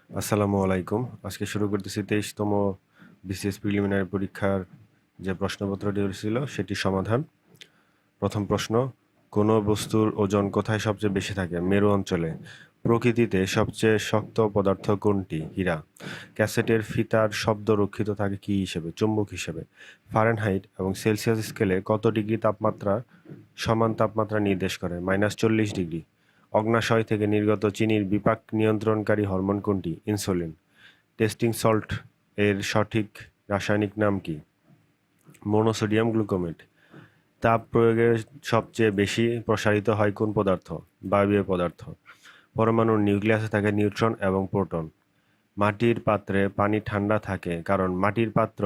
আসসালামু আলাইকুম। আজকে শুরু করতেছি 23তম BCS প্রিলিমিনারি পরীক্ষার যে প্রশ্নপত্রটি ছিল সেটির সমাধান। প্রথম প্রশ্ন, কোনো বস্তুর ওজন কোথায় সবচেয়ে বেশি থাকে? মেরু অঞ্চলে। প্রকৃতিতে সবচেয়ে শক্ত পদার্থ কোনটি? হীরা। ক্যাসেটের ফিতার শব্দ রক্ষিত থাকে কী হিসেবে? চুম্বক হিসেবে। ফারেনহাইট এবং সেলসিয়াস স্কেলে কত ডিগ্রি তাপমাত্রা সমান তাপমাত্রা নির্দেশ করে? -40 ডিগ্রি। অগ্ন্যাশয় থেকে নির্গত চিনির বিপাক নিয়ন্ত্রণকারী হরমোন কোনটি? ইনসুলিন। টেস্টিং সল্ট এর সঠিক রাসায়নিক নাম কি? মোনোসোডিয়াম গ্লুকোমেট। তাপ প্রয়োগে সবচেয়ে বেশি প্রসারিত হয় কোন পদার্থ? বায়বীয় পদার্থ। পরমাণুর নিউক্লিয়াসে থাকে নিউট্রন এবং প্রোটন। মাটির পাত্রে পানি ঠান্ডা থাকে কারণ মাটির পাত্র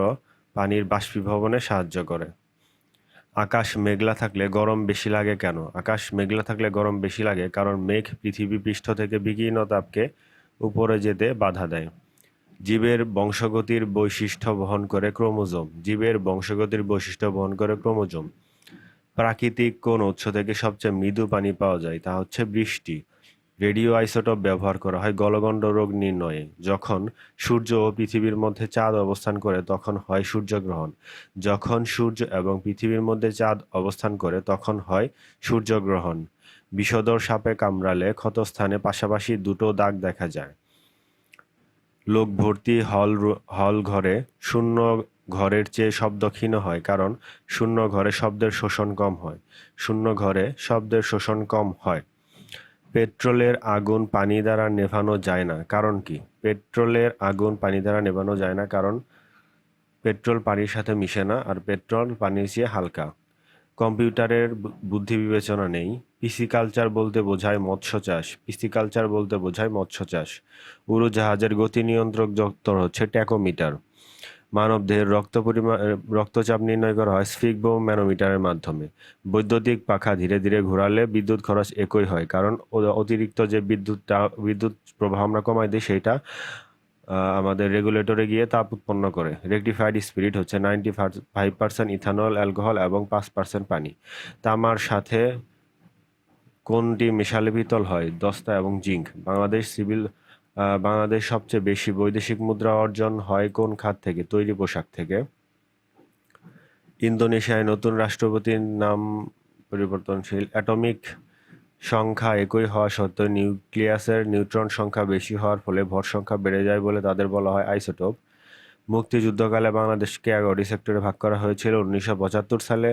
পানির বাষ্পীভবনে সাহায্য করে। আকাশ মেঘলা থাকলে গরম বেশি লাগে কেন? আকাশ মেঘলা থাকলে গরম বেশি লাগে কারণ মেঘ পৃথিবী পৃষ্ঠ থেকে বিকিরণ তাপকে উপরে যেতে বাধা দেয়। জীবের বংশগতির বৈশিষ্ট্য বহন করে ক্রোমোজোম। জীবের বংশগতির বৈশিষ্ট্য বহন করে ক্রোমোজোম। প্রাকৃতিক কোন উৎস থেকে সবচেয়ে মৃদু পানি পাওয়া যায়? তা হচ্ছে বৃষ্টি। রেডিও আইসোটোপ ব্যবহার করা হয় গলগণ্ড রোগ নির্ণয়ে। যখন সূর্য ও পৃথিবীর মধ্যে চাঁদ অবস্থান করে তখন হয় সূর্যগ্রহণ। যখন সূর্য এবং পৃথিবীর মধ্যে চাঁদ অবস্থান করে তখন হয় সূর্যগ্রহণ। বিষধর সাপে কামড়ালে ক্ষতস্থানে পাশাপাশি দুটো দাগ দেখা যায়। লোক ভর্তি হল ঘরে শূন্য ঘরের চেয়ে শব্দ ক্ষীণ হয় কারণ শূন্য ঘরে শব্দের শোষণ কম হয়। শূন্য ঘরে শব্দের শোষণ কম হয়। পেট্রোলের আগুন পানি দ্বারা নেভানো যায় না কারণ কি? পেট্রোলের আগুন পানি দ্বারা নেভানো যায় না কারণ পেট্রোল পানির সাথে মিশে না আর পেট্রোল পানির চেয়ে হালকা। কম্পিউটারের বুদ্ধি বিবেচনা নেই। পিসিকালচার বলতে বোঝায় মৎস্য চাষ। পিসিকালচার বলতে বোঝায় মৎস্য চাষ। উড়োজাহাজের গতি নিয়ন্ত্রক যন্ত্র হচ্ছে ট্যাকোমিটার। মানবদেহের রক্তচাপ নির্ণয় করা হয় স্ফিগমোম্যানোমিটারের মাধ্যমে। বৈদ্যুতিক পাখা ধীরে ধীরে ঘোরালে বিদ্যুৎ খরচ একই হয় কারণ অতিরিক্ত যে বিদ্যুৎ প্রবাহ আমরা কমাই দিই সেটা আমাদের রেগুলেটরে গিয়ে তাপ উৎপন্ন করে। রেকটিফাইড স্পিরিট হচ্ছে 95% ইথানল, অ্যালকোহল এবং 5% পানি। তামার সাথে কোনটি মেশালে পিতল হয়? দস্তা এবং জিঙ্ক। বাংলাদেশ সবচেয়ে বেশি বৈদেশিক মুদ্রা অর্জন হয় কোন খাত থেকে? তৈরি পোশাক থেকে। ইন্দোনেশিয়ায় নতুন রাষ্ট্রপতির নাম পরিবর্তনশীল। অ্যাটমিক সংখ্যা একই হওয়া সত্ত্বেও নিউক্লিয়াসের নিউট্রন সংখ্যা বেশি হওয়ার ফলে ভর সংখ্যা বেড়ে যায় বলে তাদের বলা হয় আইসোটোপ। মুক্তিযুদ্ধকালে বাংলাদেশকে 11টি সেক্টরে ভাগ করা হয়েছিল। 1975 সালে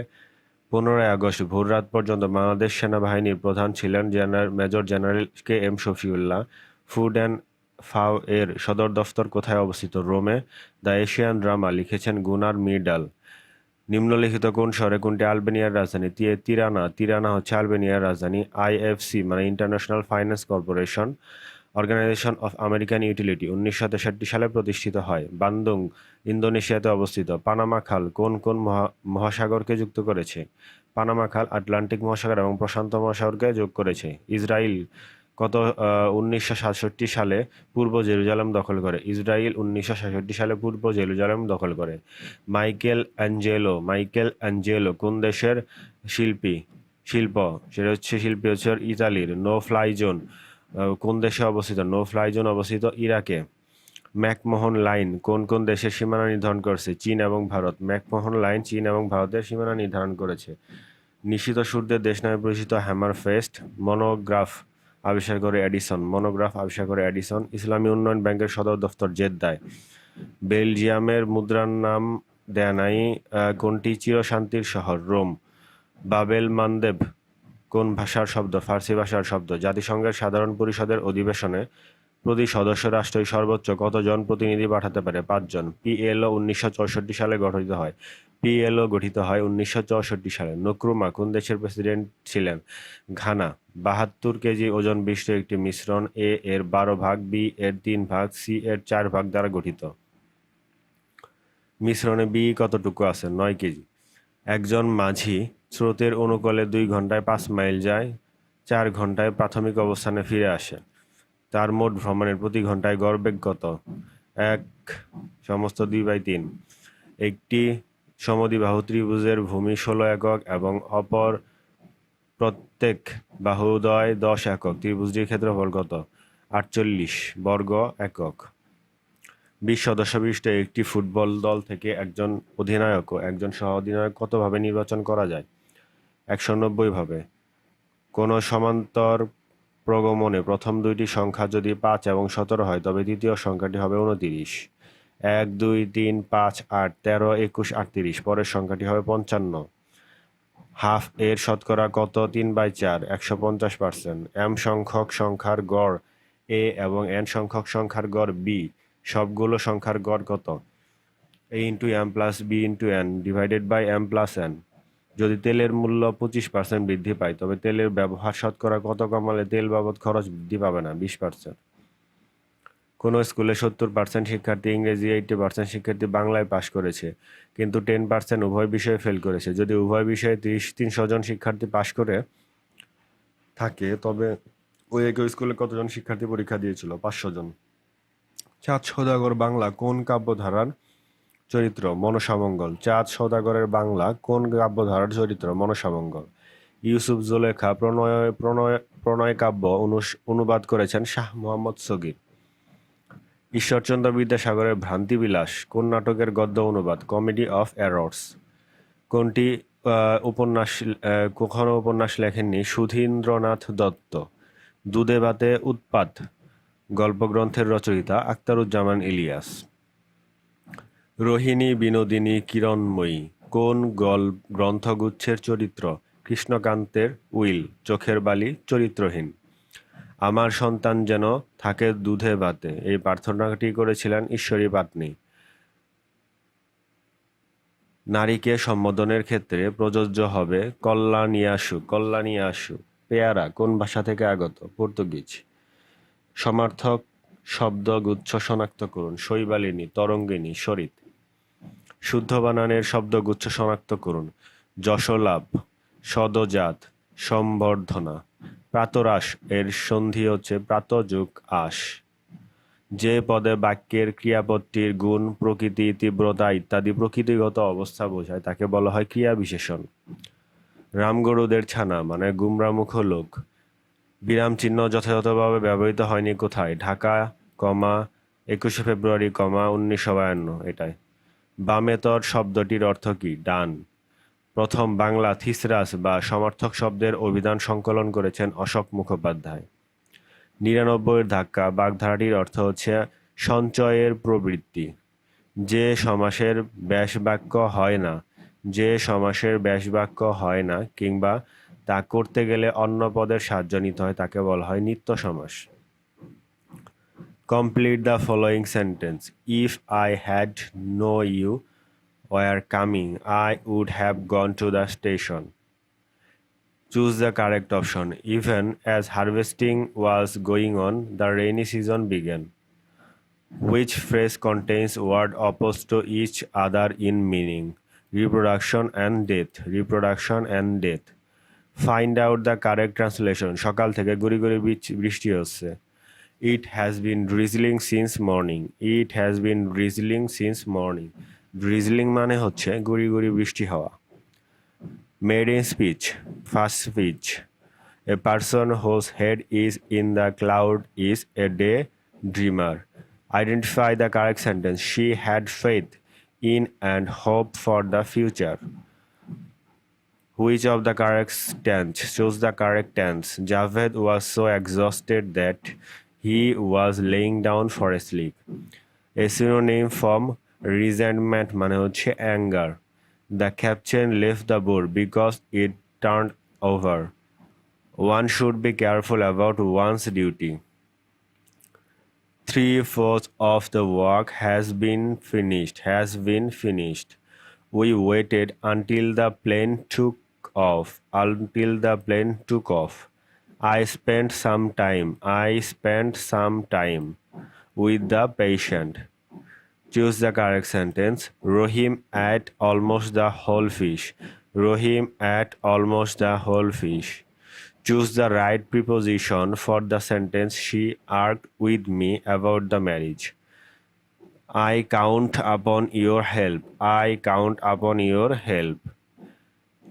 15 আগস্ট ভোররাত পর্যন্ত বাংলাদেশ সেনাবাহিনীর প্রধান ছিলেন major general KM Shafiullah. Food and ফাও এর সদর দফতর কোথায় অবস্থিত? রোমে। দ্য এশিয়ান ড্রামা লিখেছেন গুনার মির্ডাল। নিম্নলিখিত কোন শহরে কোনটি আলবেনিয়ার রাজধানী? তিরানা। তিরানা হচ্ছে আলবেনিয়ার রাজধানী। IFC মানে international finance corporation, organization of American utility 1963 সালে প্রতিষ্ঠিত হয়। বান্দুং ইন্দোনেশিয়াতে অবস্থিত। পানামা খাল কোন কোন মহাসাগরকে যুক্ত করেছে? পানামা খাল আটলান্টিক মহাসাগর এবং প্রশান্ত মহাসাগরকে যোগ করেছে। ইসরায়েল 1967 সালে পূর্ব জেরুজালেম দখল করে? ইসরায়েল 1967 সালে পূর্ব জেরুজালেম দখল করে। মাইকেল অ্যাঞ্জেলো কোন দেশের শিল্পী হচ্ছে ইতালির। নো ফ্লাই জোন কোন দেশে অবস্থিত? নো ফ্লাই জোন অবস্থিত ইরাকে। ম্যাকমোহন লাইন কোন কোন দেশের সীমানা নির্ধারণ করেছে? চীন এবং ভারত। ম্যাকমোহন লাইন চীন এবং ভারতের সীমানা নির্ধারণ করেছে। নিশীথ সূর্যের দেশ নামে পরিচিত হ্যামারফেস্ট মনোগ্রাফ আবিষ্কার করে এডিসন। ইসলামী উন্নয়ন ব্যাংকের সদর দফতর জেদ্দায়। বেলজিয়ামের মুদ্রার নাম দেয়া নাই কোনটি চিরশান্তির শহর? রোম। বাবেল মানদেব কোন ভাষার শব্দ? ফার্সি ভাষার শব্দ। জাতিসংঘের সাধারণ পরিষদের অধিবেশনে প্রতি সদস্য রাষ্ট্রই সর্বোচ্চ কতজন প্রতিনিধি পাঠাতে পারে? 5 জন। PLO 1964 সালে গঠিত হয়। PLO গঠিত হয় 1964 সালে। নক্রুমা কোন দেশের প্রেসিডেন্ট ছিলেন? ঘানা। 72 কেজি ওজন বিশিষ্ট একটি মিশ্রণ A এর 12 ভাগ, B এর 3 ভাগ, C এর 4 ভাগ দ্বারা গঠিত। মিশ্রণে B কতটুকু আছে? 9 কেজি। একজন মাঝি স্রোতের অনুকূলে 2 ঘন্টায় 5 মাইল যায়, 4 ঘন্টায় প্রাথমিক অবস্থানে ফিরে আসে। তার মোট ভ্রমণের প্রতি ঘন্টায় গড় বেগ কত? 1/2/3। একটি সমদ্বিবাহু ত্রিভুজের ভূমি 16 একক এবং অপর প্রত্যেক বাহুদ্বয় 10 একক। ত্রিভুজটির ক্ষেত্রফল কত? 48 বর্গ একক। 20 সদস্য বিশিষ্ট একটি ফুটবল দল থেকে একজন অধিনায়ক ও একজন সহ অধিনায়ক কতভাবে নির্বাচন করা যায়? 190 ভাবে। কোনো সমান্তর প্রগমনে প্রথম দুইটি সংখ্যা যদি 5 এবং 17 হয় তবে দ্বিতীয় সংখ্যাটি হবে 29। 1 2 3 5 8 13 21 38, পরের সংখ্যাটি হবে 55। হাফ এর শতকরা কত? 3/4 150%। m সংখ্যক সংখ্যার গড় a এবং n সংখ্যক সংখ্যার গড় b, সবগুলো সংখ্যার গড় কত? a × m + b × n divided by m + n। যদি তেলের মূল্য 25% বৃদ্ধি পায় তবে তেলের ব্যবহার শতকরা কত কমালে তেল বাবদ খরচ বৃদ্ধি পাবে না? 20%। কোনো স্কুলে 70% শিক্ষার্থী ইংরেজি, 80% শিক্ষার্থী বাংলায় পাশ করেছে, কিন্তু 10% উভয় বিষয়ে ফেল করেছে। যদি উভয় বিষয়ে 300 জন শিক্ষার্থী পাশ করে থাকে তবে ওই একই স্কুলে কতজন শিক্ষার্থী পরীক্ষা দিয়েছিল? 500 জন। চাঁদ সওদাগর বাংলা কোন কাব্যধারার চরিত্র? মনসামঙ্গল। চাঁদ সওদাগরের বাংলা কোন কাব্যধারার চরিত্র? মনসামঙ্গল। ইউসুফ জুলেখা প্রণয় কাব্য অনুবাদ করেছেন শাহ মোহাম্মদ সগীর। ঈশ্বরচন্দ্র বিদ্যাসাগরের ভ্রান্তিবিলাস কোন নাটকের গদ্য অনুবাদ? Comedy of errors. কখনো উপন্যাস লেখেননি সুধীন্দ্রনাথ দত্ত? দুধে ভাতে উৎপাত গল্পগ্রন্থের রচয়িতা আখতারুজ্জামান ইলিয়াস। রোহিণী, বিনোদিনী, কিরণময়ী কোন গ্রন্থগুচ্ছের চরিত্র? কৃষ্ণকান্তের উইল। চোখের বালি চরিত্রহীন। আমার সন্তান যেন থাকে দুধে ভাতে, এই প্রার্থনাটি করেছিলেন ঈশ্বরী পাটনি। নারীকে সম্বোধনের ক্ষেত্রে প্রযোজ্য হবে কল্যাণিয়াসু। পেয়ারা কোন ভাষা থেকে আগত? পর্তুগিজ। সমার্থক শব্দগুচ্ছ শনাক্ত করুন। শৈবালিনী, তরঙ্গিনী, সরিত। শুদ্ধ বানানের শব্দগুচ্ছ শনাক্ত করুন। যশোলাভ, সদজাত, সম্বর্ধনা। প্রাতরাশ এর সন্ধি হচ্ছে প্রাত যোগ আশ। যে পদে বাক্যের ক্রিয়াপদটির গুণ, প্রকৃতি, তীব্রতা ইত্যাদি প্রকৃতিগত অবস্থা বোঝায় তাকে বলা হয় ক্রিয়া বিশেষণ। রামগরুদের ছানা মানে গুমরামুখ লোক। বিরাম চিহ্ন যথাযথভাবে ব্যবহৃত হয়নি কোথায়? ঢাকা, 21 ফেব্রুয়ারি, 1952। এটাই। বামেতর শব্দটির অর্থ কি? ডান। প্রথম বাংলা থিসরাস বা সমার্থক শব্দের অভিধান সংকলন করেছেন অশোক মুখোপাধ্যায়। 99 ধাক্কা বাগধারাটির অর্থ হচ্ছে সঞ্চয়ের প্রবৃত্তি। যে সমাসের ব্যাসবাক্য হয় না কিংবা তা করতে গেলে অন্য পদের সাহায্য নিতে হয় তাকে বলা হয় নিত্য সমাস। Complete the following sentence. If I had know you were coming, I would have gone to the station. Choose the correct option. Even as harvesting was going on, the rainy season began. Which phrase contains words opposed to each other in meaning? Reproduction and death. Reproduction and death. Find out the correct translation. সকাল থেকে গুড়ি গুড়ি বৃষ্টি হচ্ছে। It has been drizzling since morning. It has been drizzling since morning. Drizzling মানে হচ্ছে গুড়ি গুড়ি বৃষ্টি হওয়া। Made in speech, first speech. A person whose head is in the cloud is a day dreamer. Identify the correct sentence. She had faith in and hope for the future. Which of the correct tense? Choose the correct tense. Javed was so exhausted that he was laying down for a sleep. A synonym from resentment মানে হচ্ছে anger. The captain left the boat because it turned over. One should be careful about one's duty. 3/4 of the work has been finished. We waited until the plane took off. I spent some time with the patient. Choose the correct sentence. Rohim ate almost the whole fish. Rohim ate almost the whole fish. Choose the right preposition for the sentence. She argued with me about the marriage. I count upon your help. I count upon your help.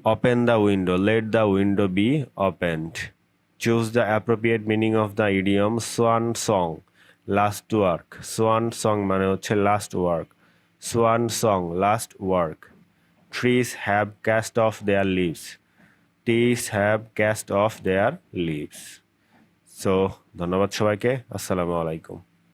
Open the window. Let the window be opened. Choose the appropriate meaning of the idiom swan song, last work. Swan song মানে হচ্ছে last work. Swan song, last work. Trees have cast off their leaves. Trees have cast off their leaves. So ধন্যবাদ সবাইকে। আসসালামু আলাইকুম।